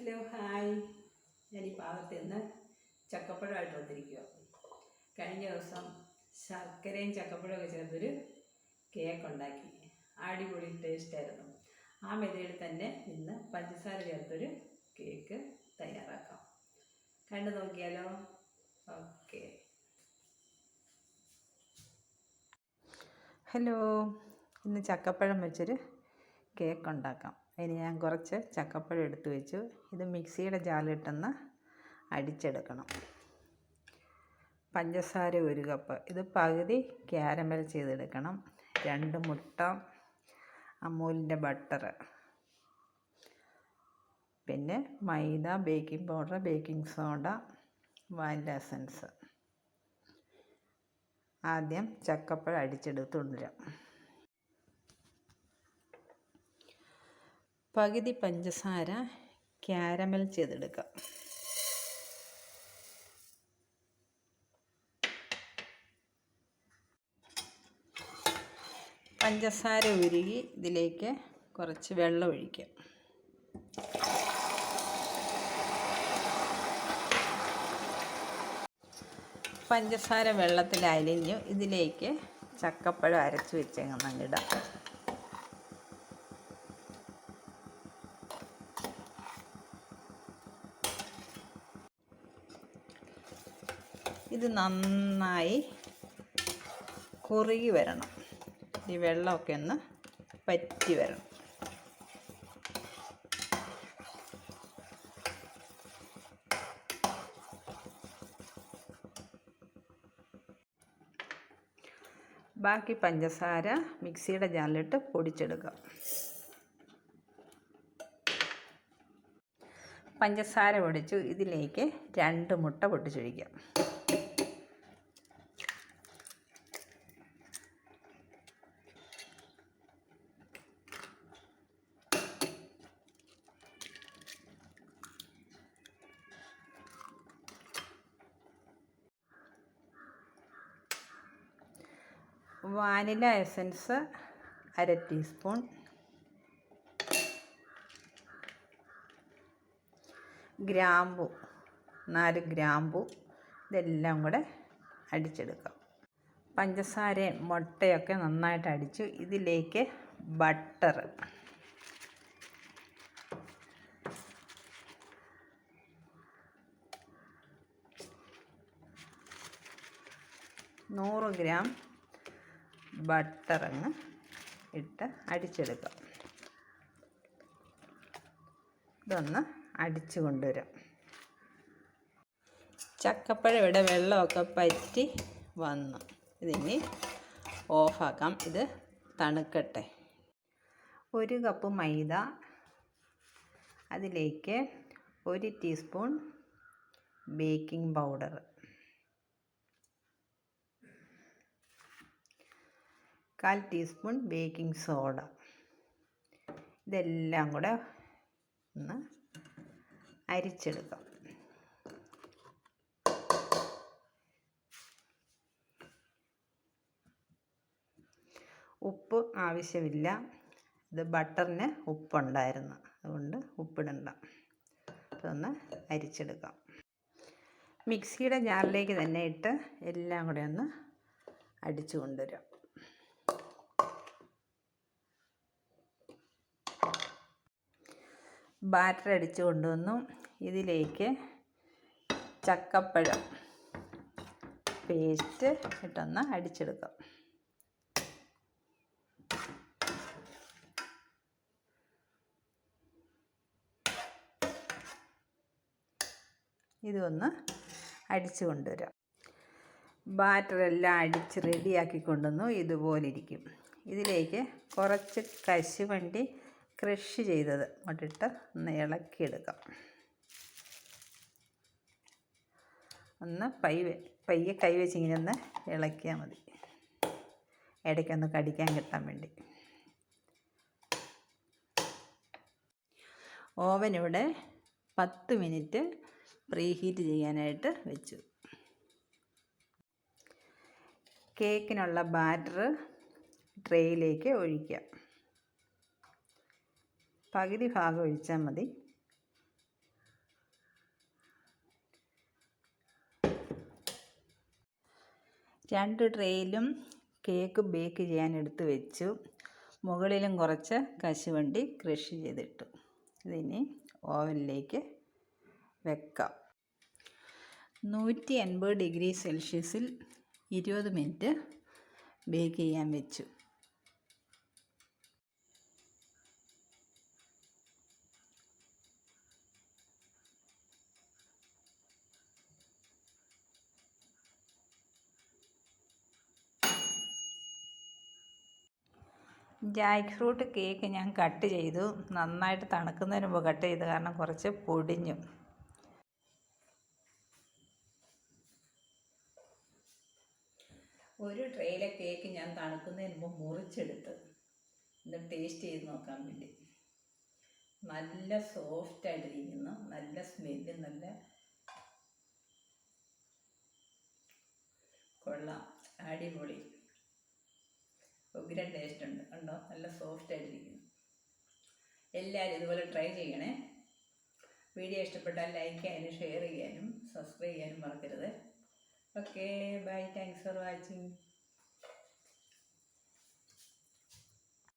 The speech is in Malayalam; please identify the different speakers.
Speaker 1: Hello hi. ഞാൻ ഈ ഭാഗത്ത് നിന്ന് ചക്കപ്പഴമായിട്ട് വന്നിരിക്കുക. കഴിഞ്ഞ ദിവസം ശർക്കരയും ചക്കപ്പഴമൊക്കെ ചേർത്തൊരു കേക്ക് ഉണ്ടാക്കി. അടിപൊളി ടേസ്റ്റായിരുന്നു. ആ മെതേഡിൽ തന്നെ ഇന്ന് പഞ്ചസാര ചേർത്തൊരു കേക്ക് തയ്യാറാക്കാം. കണ്ടു നോക്കിയാലോ? ഓക്കെ. ഹലോ, ഇന്ന് ചക്കപ്പഴം വെച്ചൊരു കേക്ക് ഉണ്ടാക്കാം. അതിന് ഞാൻ കുറച്ച് ചക്കപ്പഴം എടുത്തു വെച്ചു. ഇത് മിക്സിയുടെ ജാറിലിട്ടൊന്ന് അടിച്ചെടുക്കണം. പഞ്ചസാര 1 കപ്പ്, ഇത് പകുതി ക്യാരമൽ ചെയ്തെടുക്കണം. 2 മുട്ട, അമൂലിൻ്റെ ബട്ടർ, പിന്നെ maida, baking powder, baking soda, vanilla essence. ആദ്യം ചക്കപ്പഴം അടിച്ചെടുത്ത് കൊണ്ടുവരാം. പകുതി പഞ്ചസാര ക്യാരമൽ ചെയ്തെടുക്കാം. പഞ്ചസാര ഉരുകി ഇതിലേക്ക് കുറച്ച് വെള്ളം ഒഴിക്കാം. പഞ്ചസാര വെള്ളത്തിൽ അലിഞ്ഞു. ഇതിലേക്ക് ചക്കപ്പഴം അരച്ച് വെച്ചങ്ങന്നിടാം. ഇത് നന്നായി കുറുകി വരണം. ഈ വെള്ളമൊക്കെ ഒന്ന് പറ്റി വരണം. ബാക്കി പഞ്ചസാര മിക്സിയുടെ ജാറിലിട്ട് പൊടിച്ചെടുക്കാം. പഞ്ചസാര പൊടിച്ചു. ഇതിലേക്ക് 2 മുട്ട പൊട്ടിച്ചൊഴിക്കാം. വാനില എസൻസ് 1/2 ടീസ്പൂൺ, ഗ്രാമ്പു 4 ഗ്രാമ്പു, ഇതെല്ലാം കൂടെ അടിച്ചെടുക്കാം. പഞ്ചസാരയും മുട്ടയൊക്കെ നന്നായിട്ട് അടിച്ചു. ഇതിലേക്ക് ബട്ടർ, നൂറ് ഗ്രാം ബട്ടറങ്ങ് ഇട്ട് അടിച്ചെടുക്കാം. ഇതൊന്ന് അടിച്ചു കൊണ്ടുവരാം. ചക്കപ്പഴം ഇവിടെ വെള്ളമൊക്കെ പറ്റി വന്നു. ഇതിനി ഓഫാക്കാം. ഇത് തണുക്കട്ടെ. 1 കപ്പ് മൈദ, അതിലേക്ക് 1 teaspoon baking powder, 1/4 teaspoon baking soda, ഇതെല്ലാം കൂടെ ഒന്ന് അരിച്ചെടുക്കാം. ഉപ്പ് ആവശ്യമില്ല. ഇത് ബട്ടറിന് ഉപ്പുണ്ടായിരുന്നു, അതുകൊണ്ട് ഉപ്പിടണ്ട. അതൊന്ന് അരിച്ചെടുക്കാം. മിക്സിയുടെ ജാറിലേക്ക് തന്നെ ഇട്ട് എല്ലാം കൂടെ ഒന്ന് അടിച്ചു കൊണ്ടുവരാം. ബാറ്റർ അടിച്ചു കൊണ്ടുവന്നു. ഇതിലേക്ക് ചക്കപ്പഴം പേസ്റ്റ് ഇട്ടൊന്ന് അടിച്ചെടുക്കാം. ഇതൊന്ന് അടിച്ചു കൊണ്ടുവരാം. ബാറ്ററെല്ലാം അടിച്ച് റെഡിയാക്കി കൊണ്ടുവന്നു. ഇതുപോലെ ഇരിക്കും. ഇതിലേക്ക് കുറച്ച് കശുവണ്ടി ക്രഷ് ചെയ്തത് ഇട്ടിട്ട് ഒന്ന് ഇളക്കിയെടുക്കാം. ഒന്ന് പയ്യെ കൈവച്ച് ഇങ്ങനെ ഒന്ന് ഇളക്കിയാൽ മതി, ഇടയ്ക്കൊന്ന് കടിക്കാൻ കിട്ടാൻ വേണ്ടി. ഓവനിവിടെ 10 മിനിറ്റ് പ്രീഹീറ്റ് ചെയ്യാനായിട്ട് വെച്ചു. കേക്കിനുള്ള ബാറ്റർ ട്രേയിലേക്ക് ഒഴിക്കാം. പകുതി ഭാഗം ഒഴിച്ചാൽ മതി. 2 ട്രേയിലും കേക്ക് ബേക്ക് ചെയ്യാൻ എടുത്ത് വെച്ചു. മുകളിലും കുറച്ച് കശുവണ്ടി ക്രഷ് ചെയ്തിട്ടു. ഇതിനി ഓവനിലേക്ക് വെക്കാം. 180°C 20 മിനിറ്റ് ബേക്ക് ചെയ്യാൻ വെച്ചു. ജാക്ക് ഫ്രൂട്ട് കേക്ക് ഞാൻ കട്ട് ചെയ്തു. നന്നായിട്ട് തണുക്കുന്നതിന് മുമ്പ് കട്ട് ചെയ്ത്, കാരണം കുറച്ച് പൊടിഞ്ഞു. ഒരു ട്രേയിലെ കേക്ക് ഞാൻ തണുക്കുന്നതിന് മുമ്പ് മുറിച്ചെടുത്ത് ഒന്ന് ടേസ്റ്റ് ചെയ്ത് നോക്കാൻ വേണ്ടി. നല്ല സോഫ്റ്റായിട്ടിരിക്കുന്നു, നല്ല സ്മെല്ല്, നല്ല കൊള്ളാം, അടിപൊളി, ഉഗ്രൻ ടേസ്റ്റ് ഉണ്ട്. കണ്ടോ, നല്ല സോഫ്റ്റായിട്ടിരിക്കുന്നു. എല്ലാവരും ഇതുപോലെ ട്രൈ ചെയ്യണേ. വീഡിയോ ഇഷ്ടപ്പെട്ടാൽ ലൈക്ക് ചെയ്യാനും ഷെയർ ചെയ്യാനും സബ്സ്ക്രൈബ് ചെയ്യാനും മറക്കരുത്. Okay, bye, thanks for watching.